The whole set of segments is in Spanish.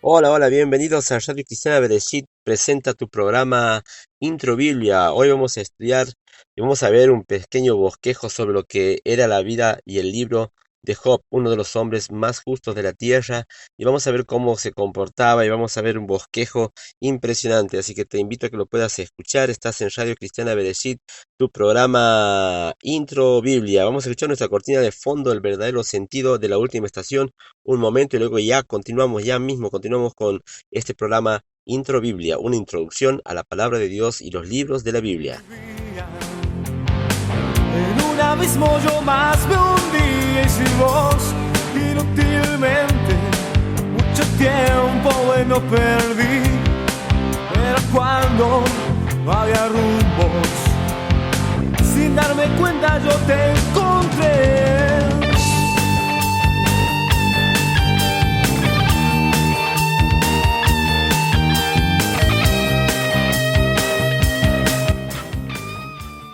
Hola, hola, bienvenidos a Radio Cristiana Bereshit. Presenta tu programa Intro Biblia. Hoy vamos a estudiar y vamos a ver un pequeño bosquejo sobre lo que era la vida y el libro de Job, uno de los hombres más justos de la tierra, y vamos a ver cómo se comportaba y vamos a ver un bosquejo impresionante. Así que te invito a que lo puedas escuchar. Estás en Radio Cristiana Bereshit, tu programa Intro Biblia. Vamos a escuchar nuestra cortina de fondo, el verdadero sentido de la última estación, un momento y luego continuamos con este programa Intro Biblia, una introducción a la palabra de Dios y los libros de la Biblia. En un abismo yo más me hundí y sin voz, inútilmente, mucho tiempo bueno perdí. Era cuando no había rumbos, sin darme cuenta yo te encontré.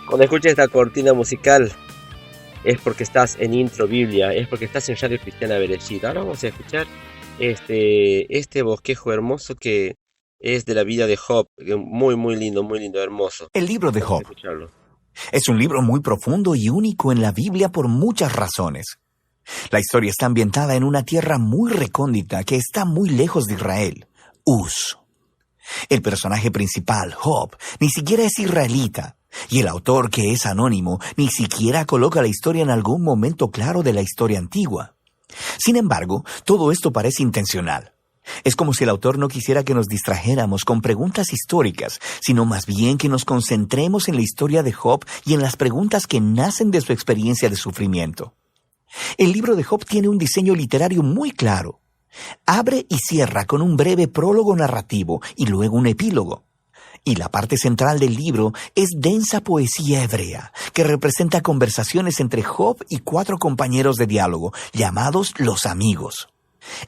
Cuando escuches esta cortina musical es porque estás en Intro Biblia, es porque estás en Radio Cristiana Bereshit. Ahora vamos a escuchar este bosquejo hermoso que es de la vida de Job, muy lindo, hermoso. El libro de Vamos a Job escucharlo. es un libro muy profundo y único en la Biblia por muchas razones. La historia está ambientada en una tierra muy recóndita que está muy lejos de Israel, Uz. El personaje principal, Job, ni siquiera es israelita, y el autor, que es anónimo, ni siquiera coloca la historia en algún momento claro de la historia antigua. Sin embargo, todo esto parece intencional. Es como si el autor no quisiera que nos distrajéramos con preguntas históricas, sino más bien que nos concentremos en la historia de Job y en las preguntas que nacen de su experiencia de sufrimiento. El libro de Job tiene un diseño literario muy claro. Abre y cierra con un breve prólogo narrativo y luego un epílogo. Y la parte central del libro es densa poesía hebrea, que representa conversaciones entre Job y 4 compañeros de diálogo, llamados los amigos.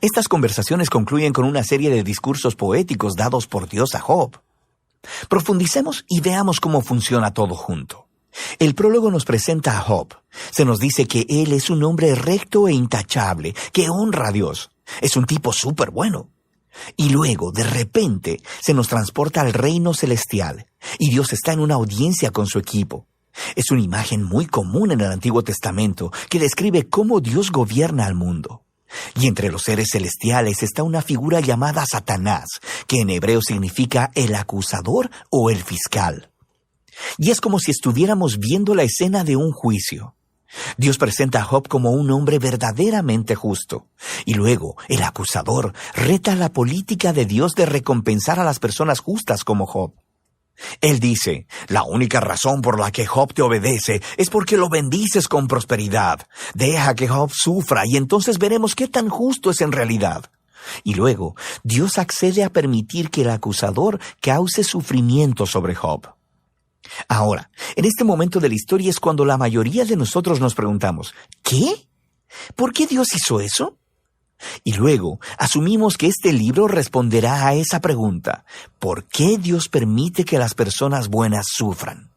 Estas conversaciones concluyen con una serie de discursos poéticos dados por Dios a Job. Profundicemos y veamos cómo funciona todo junto. El prólogo nos presenta a Job. Se nos dice que él es un hombre recto e intachable, que honra a Dios. Es un tipo súper bueno. Y luego, de repente, se nos transporta al reino celestial, y Dios está en una audiencia con su equipo. Es una imagen muy común en el Antiguo Testamento que describe cómo Dios gobierna al mundo. Y entre los seres celestiales está una figura llamada Satanás, que en hebreo significa el acusador o el fiscal. Y es como si estuviéramos viendo la escena de un juicio. Dios presenta a Job como un hombre verdaderamente justo. Y luego, el acusador reta la política de Dios de recompensar a las personas justas como Job. Él dice, la única razón por la que Job te obedece es porque lo bendices con prosperidad. Deja que Job sufra y entonces veremos qué tan justo es en realidad. Y luego, Dios accede a permitir que el acusador cause sufrimiento sobre Job. Ahora, en este momento de la historia es cuando la mayoría de nosotros nos preguntamos, ¿qué? ¿Por qué Dios hizo eso? Y luego asumimos que este libro responderá a esa pregunta, ¿por qué Dios permite que las personas buenas sufran?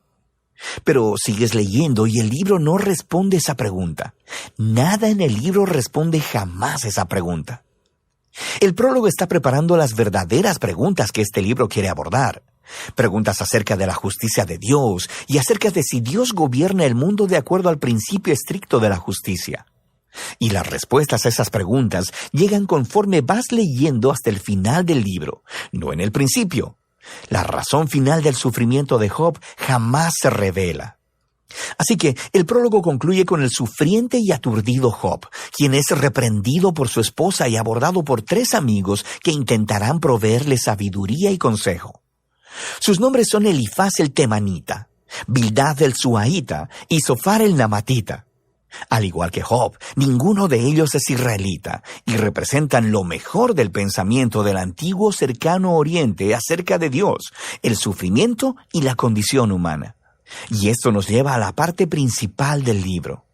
Pero sigues leyendo y el libro no responde esa pregunta. Nada en el libro responde jamás esa pregunta. El prólogo está preparando las verdaderas preguntas que este libro quiere abordar. Preguntas acerca de la justicia de Dios y acerca de si Dios gobierna el mundo de acuerdo al principio estricto de la justicia. Y las respuestas a esas preguntas llegan conforme vas leyendo hasta el final del libro, no en el principio. La razón final del sufrimiento de Job jamás se revela. Así que el prólogo concluye con el sufriente y aturdido Job, quien es reprendido por su esposa y abordado por 3 amigos que intentarán proveerle sabiduría y consejo. Sus nombres son Elifaz el Temanita, Bildad el Suaita y Zofar el Namatita. Al igual que Job, ninguno de ellos es israelita y representan lo mejor del pensamiento del antiguo cercano oriente acerca de Dios, el sufrimiento y la condición humana. Y esto nos lleva a la parte principal del libro.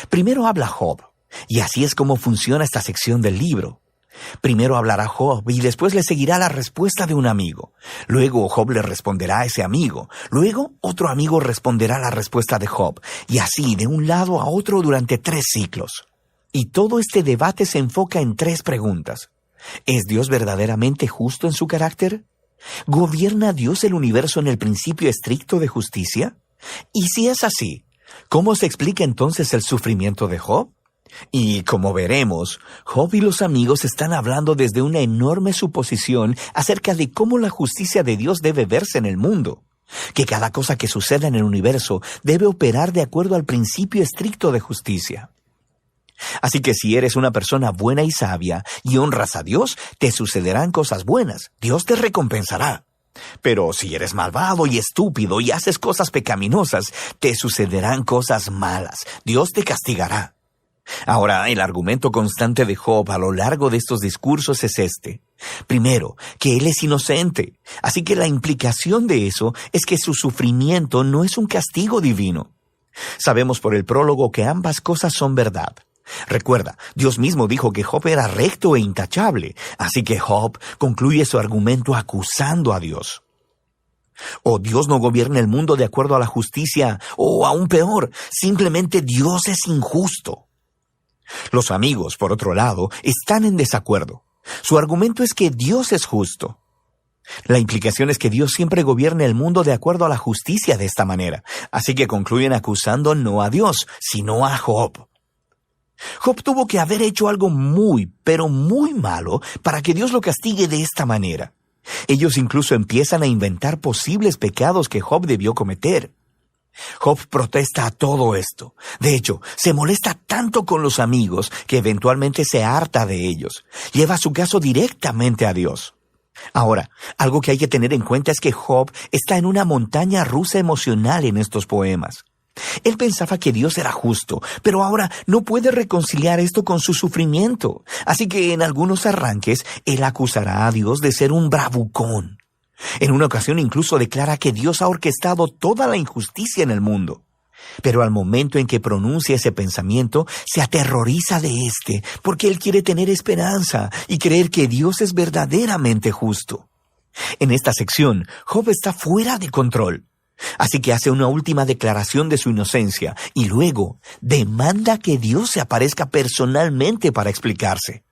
Primero habla Job, y así es como funciona esta sección del libro. Primero hablará Job y después le seguirá la respuesta de un amigo. Luego Job le responderá a ese amigo. Luego otro amigo responderá la respuesta de Job. Y así de un lado a otro durante 3 ciclos. Y todo este debate se enfoca en 3 preguntas. ¿Es Dios verdaderamente justo en su carácter? ¿Gobierna Dios el universo en el principio estricto de justicia? Y si es así, ¿cómo se explica entonces el sufrimiento de Job? Y como veremos, Job y los amigos están hablando desde una enorme suposición acerca de cómo la justicia de Dios debe verse en el mundo, que cada cosa que suceda en el universo debe operar de acuerdo al principio estricto de justicia. Así que si eres una persona buena y sabia y honras a Dios, te sucederán cosas buenas. Dios te recompensará. Pero si eres malvado y estúpido y haces cosas pecaminosas, te sucederán cosas malas. Dios te castigará. Ahora, el argumento constante de Job a lo largo de estos discursos es este. Primero, que él es inocente. Así que la implicación de eso es que su sufrimiento no es un castigo divino. Sabemos por el prólogo que ambas cosas son verdad. Recuerda, Dios mismo dijo que Job era recto e intachable, así que Job concluye su argumento acusando a Dios. O Dios no gobierna el mundo de acuerdo a la justicia, o aún peor, simplemente Dios es injusto. Los amigos, por otro lado, están en desacuerdo. Su argumento es que Dios es justo. La implicación es que Dios siempre gobierna el mundo de acuerdo a la justicia de esta manera, así que concluyen acusando no a Dios, sino a Job. Job tuvo que haber hecho algo muy, pero muy malo para que Dios lo castigue de esta manera. Ellos incluso empiezan a inventar posibles pecados que Job debió cometer. Job protesta a todo esto. De hecho, se molesta tanto con los amigos que eventualmente se harta de ellos. Lleva su caso directamente a Dios. Ahora, algo que hay que tener en cuenta es que Job está en una montaña rusa emocional en estos poemas. Él pensaba que Dios era justo, pero ahora no puede reconciliar esto con su sufrimiento. Así que en algunos arranques, él acusará a Dios de ser un bravucón. En una ocasión incluso declara que Dios ha orquestado toda la injusticia en el mundo. Pero al momento en que pronuncia ese pensamiento, se aterroriza de éste, porque él quiere tener esperanza y creer que Dios es verdaderamente justo. En esta sección, Job está fuera de control. Así que hace una última declaración de su inocencia y luego demanda que Dios se aparezca personalmente para explicarse.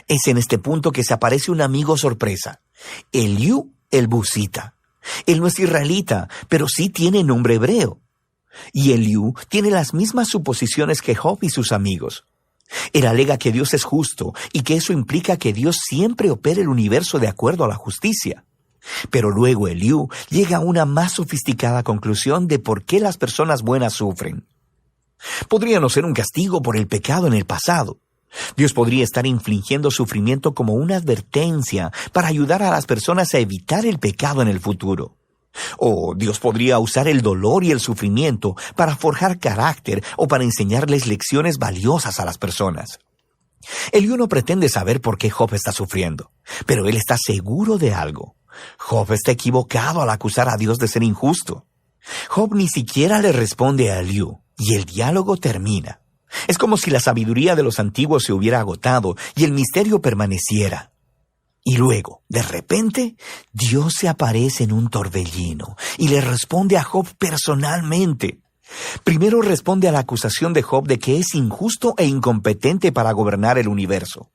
Es en este punto que se aparece un amigo sorpresa, Eliú el Busita. Él no es israelita, pero sí tiene nombre hebreo. Y Eliú tiene las mismas suposiciones que Job y sus amigos. Él alega que Dios es justo y que eso implica que Dios siempre opera el universo de acuerdo a la justicia. Pero luego Eliú llega a una más sofisticada conclusión de por qué las personas buenas sufren. Podría no ser un castigo por el pecado en el pasado. Dios podría estar infligiendo sufrimiento como una advertencia para ayudar a las personas a evitar el pecado en el futuro. O Dios podría usar el dolor y el sufrimiento para forjar carácter o para enseñarles lecciones valiosas a las personas. Eliú no pretende saber por qué Job está sufriendo, pero él está seguro de algo. Job está equivocado al acusar a Dios de ser injusto. Job ni siquiera le responde a Eliú, y el diálogo termina. Es como si la sabiduría de los antiguos se hubiera agotado y el misterio permaneciera. Y luego, de repente, Dios se aparece en un torbellino y le responde a Job personalmente. Primero responde a la acusación de Job de que es injusto e incompetente para gobernar el universo.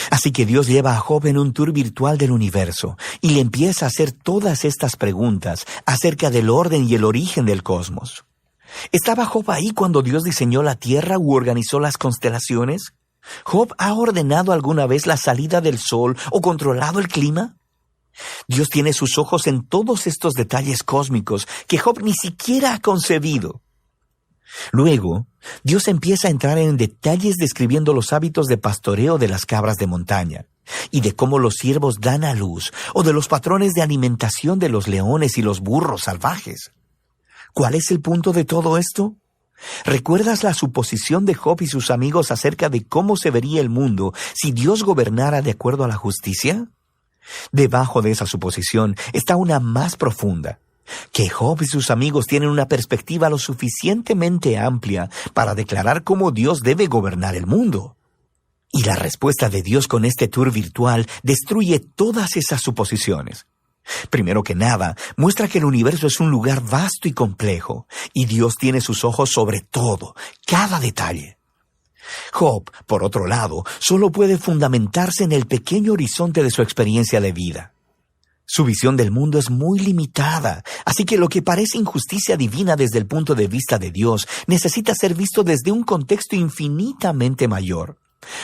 Así que Dios lleva a Job en un tour virtual del universo y le empieza a hacer todas estas preguntas acerca del orden y el origen del cosmos. ¿Estaba Job ahí cuando Dios diseñó la tierra u organizó las constelaciones? ¿Job ha ordenado alguna vez la salida del sol o controlado el clima? Dios tiene sus ojos en todos estos detalles cósmicos que Job ni siquiera ha concebido. Luego, Dios empieza a entrar en detalles describiendo los hábitos de pastoreo de las cabras de montaña, y de cómo los ciervos dan a luz, o de los patrones de alimentación de los leones y los burros salvajes. ¿Cuál es el punto de todo esto? ¿Recuerdas la suposición de Job y sus amigos acerca de cómo se vería el mundo si Dios gobernara de acuerdo a la justicia? Debajo de esa suposición está una más profunda, que Job y sus amigos tienen una perspectiva lo suficientemente amplia para declarar cómo Dios debe gobernar el mundo. Y la respuesta de Dios con este tour virtual destruye todas esas suposiciones. Primero que nada, muestra que el universo es un lugar vasto y complejo, y Dios tiene sus ojos sobre todo, cada detalle. Job, por otro lado, solo puede fundamentarse en el pequeño horizonte de su experiencia de vida. Su visión del mundo es muy limitada, así que lo que parece injusticia divina desde el punto de vista de Dios necesita ser visto desde un contexto infinitamente mayor.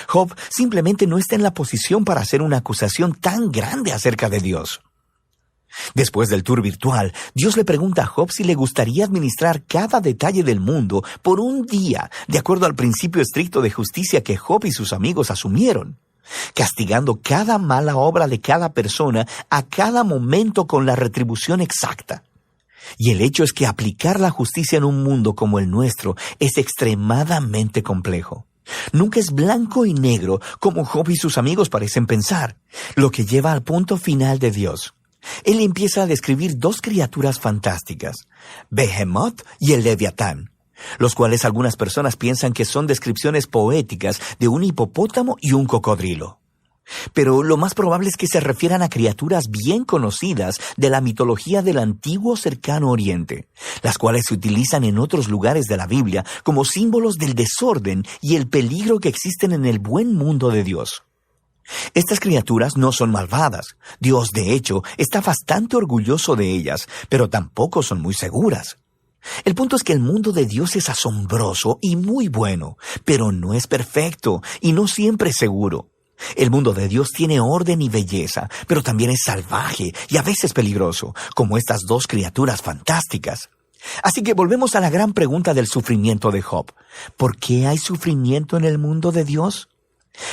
Job simplemente no está en la posición para hacer una acusación tan grande acerca de Dios. Después del tour virtual, Dios le pregunta a Job si le gustaría administrar cada detalle del mundo por un día, de acuerdo al principio estricto de justicia que Job y sus amigos asumieron, castigando cada mala obra de cada persona a cada momento con la retribución exacta. Y el hecho es que aplicar la justicia en un mundo como el nuestro es extremadamente complejo. Nunca es blanco y negro como Job y sus amigos parecen pensar, lo que lleva al punto final de Dios. Él empieza a describir dos criaturas fantásticas, Behemoth y el Leviatán, los cuales algunas personas piensan que son descripciones poéticas de un hipopótamo y un cocodrilo. Pero lo más probable es que se refieran a criaturas bien conocidas de la mitología del antiguo cercano oriente, las cuales se utilizan en otros lugares de la Biblia como símbolos del desorden y el peligro que existen en el buen mundo de Dios. Estas criaturas no son malvadas. Dios, de hecho, está bastante orgulloso de ellas, pero tampoco son muy seguras. El punto es que el mundo de Dios es asombroso y muy bueno, pero no es perfecto y no siempre seguro. El mundo de Dios tiene orden y belleza, pero también es salvaje y a veces peligroso, como estas dos criaturas fantásticas. Así que volvemos a la gran pregunta del sufrimiento de Job. ¿Por qué hay sufrimiento en el mundo de Dios?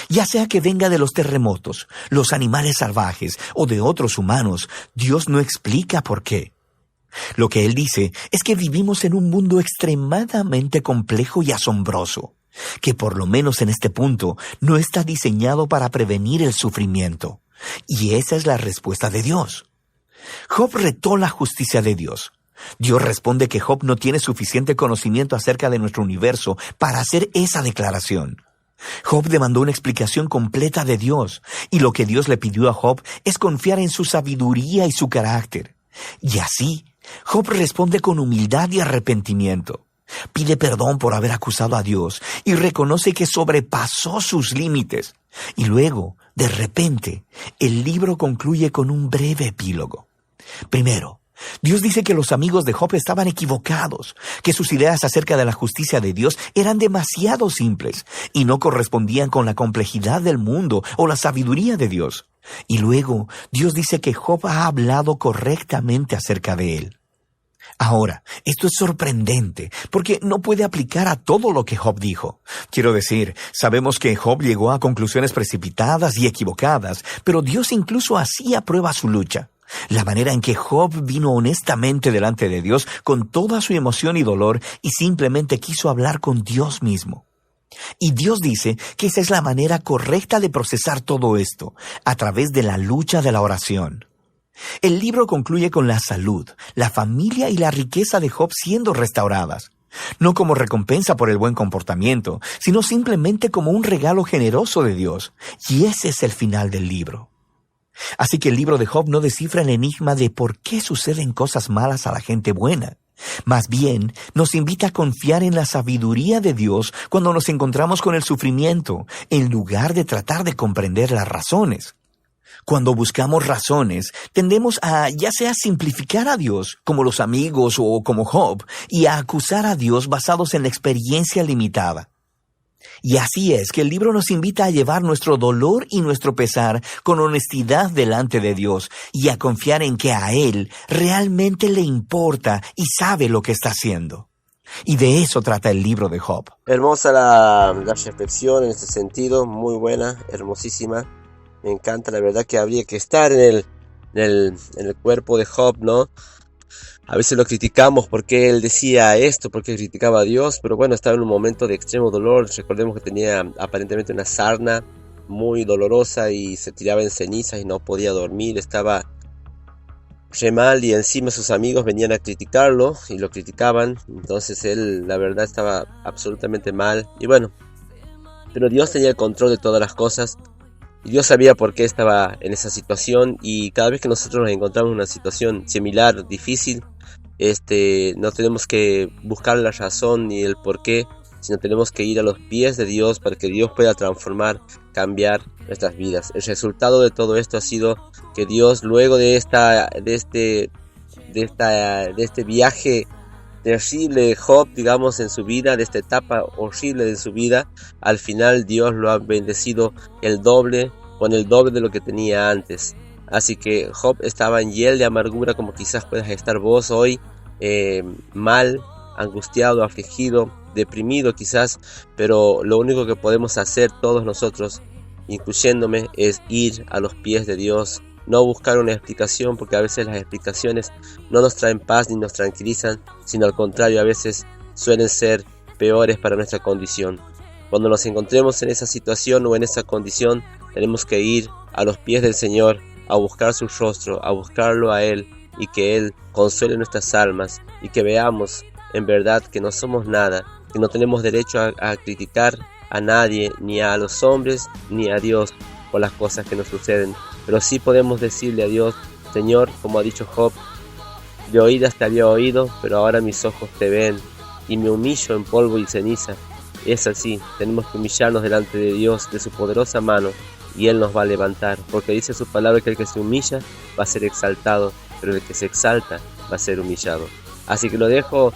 Ya sea que venga de los terremotos, los animales salvajes o de otros humanos, Dios no explica por qué. Lo que Él dice es que vivimos en un mundo extremadamente complejo y asombroso, que por lo menos en este punto no está diseñado para prevenir el sufrimiento. Y esa es la respuesta de Dios. Job retó la justicia de Dios. Dios responde que Job no tiene suficiente conocimiento acerca de nuestro universo para hacer esa declaración. Job demandó una explicación completa de Dios, y lo que Dios le pidió a Job es confiar en su sabiduría y su carácter. Y así, Job responde con humildad y arrepentimiento. Pide perdón por haber acusado a Dios y reconoce que sobrepasó sus límites. Y luego, de repente, el libro concluye con un breve epílogo. Primero, Dios dice que los amigos de Job estaban equivocados, que sus ideas acerca de la justicia de Dios eran demasiado simples y no correspondían con la complejidad del mundo o la sabiduría de Dios. Y luego, Dios dice que Job ha hablado correctamente acerca de él. Ahora, esto es sorprendente, porque no puede aplicar a todo lo que Job dijo. Quiero decir, sabemos que Job llegó a conclusiones precipitadas y equivocadas, pero Dios incluso así aprueba su lucha. La manera en que Job vino honestamente delante de Dios con toda su emoción y dolor y simplemente quiso hablar con Dios mismo. Y Dios dice que esa es la manera correcta de procesar todo esto, a través de la lucha de la oración. El libro concluye con la salud, la familia y la riqueza de Job siendo restauradas, no como recompensa por el buen comportamiento, sino simplemente como un regalo generoso de Dios. Y ese es el final del libro. Así que el libro de Job no descifra el enigma de por qué suceden cosas malas a la gente buena. Más bien, nos invita a confiar en la sabiduría de Dios cuando nos encontramos con el sufrimiento, en lugar de tratar de comprender las razones. Cuando buscamos razones, tendemos a ya sea simplificar a Dios, como los amigos o como Job, y a acusar a Dios basados en la experiencia limitada. Y así es que el libro nos invita a llevar nuestro dolor y nuestro pesar con honestidad delante de Dios y a confiar en que a Él realmente le importa y sabe lo que está haciendo. Y de eso trata el libro de Job. Hermosa la reflexión en este sentido, muy buena, hermosísima. Me encanta, la verdad que habría que estar en el cuerpo de Job, ¿no? A veces lo criticamos porque él decía esto, porque criticaba a Dios, pero bueno, estaba en un momento de extremo dolor. Recordemos que tenía aparentemente una sarna muy dolorosa y se tiraba en cenizas y no podía dormir, estaba re mal y encima sus amigos venían a criticarlo y lo criticaban. Entonces él, la verdad, estaba absolutamente mal. Y bueno, pero Dios tenía el control de todas las cosas. Y Dios sabía por qué estaba en esa situación, y cada vez que nosotros nos encontramos en una situación similar, difícil, no tenemos que buscar la razón ni el por qué, sino tenemos que ir a los pies de Dios para que Dios pueda transformar, cambiar nuestras vidas. El resultado de todo esto ha sido que Dios, luego de este viaje terrible de Job, digamos, en su vida, de esta etapa horrible de su vida, al final Dios lo ha bendecido con el doble de lo que tenía antes. Así que Job estaba en hiel de amargura, como quizás puedas estar vos hoy, mal, angustiado, afligido, deprimido quizás, pero lo único que podemos hacer todos nosotros, incluyéndome, es ir a los pies de Dios, no buscar una explicación, porque a veces las explicaciones no nos traen paz ni nos tranquilizan, sino al contrario, a veces suelen ser peores para nuestra condición. Cuando nos encontremos en esa situación o en esa condición, tenemos que ir a los pies del Señor, a buscar su rostro, a buscarlo a Él, y que Él consuele nuestras almas, y que veamos en verdad que no somos nada, que no tenemos derecho a criticar a nadie, ni a los hombres, ni a Dios por las cosas que nos suceden, pero sí podemos decirle a Dios: Señor, como ha dicho Job, de oídas te había oído, pero ahora mis ojos te ven, y me humillo en polvo y ceniza. Es así, tenemos que humillarnos delante de Dios, de su poderosa mano, y Él nos va a levantar, porque dice su palabra que el que se humilla va a ser exaltado, pero el que se exalta va a ser humillado. Así que lo dejo,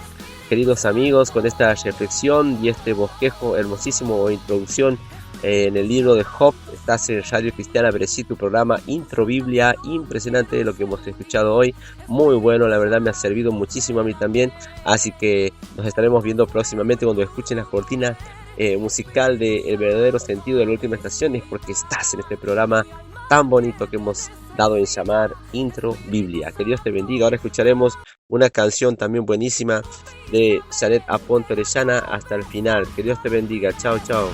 queridos amigos, con esta reflexión y este bosquejo hermosísimo o introducción en el libro de Job. Estás en Radio Cristiana Bereshit, tu programa Intro Biblia. Impresionante lo que hemos escuchado hoy, muy bueno, la verdad me ha servido muchísimo a mí también. Así que nos estaremos viendo próximamente cuando escuchen la cortina musical de El verdadero sentido de la última estación, es porque estás en este programa tan bonito que hemos dado en llamar Intro Biblia. Que Dios te bendiga. Ahora escucharemos una canción también buenísima de Janet Aponte Orellana, Hasta el final. Que Dios te bendiga. Chao, chao.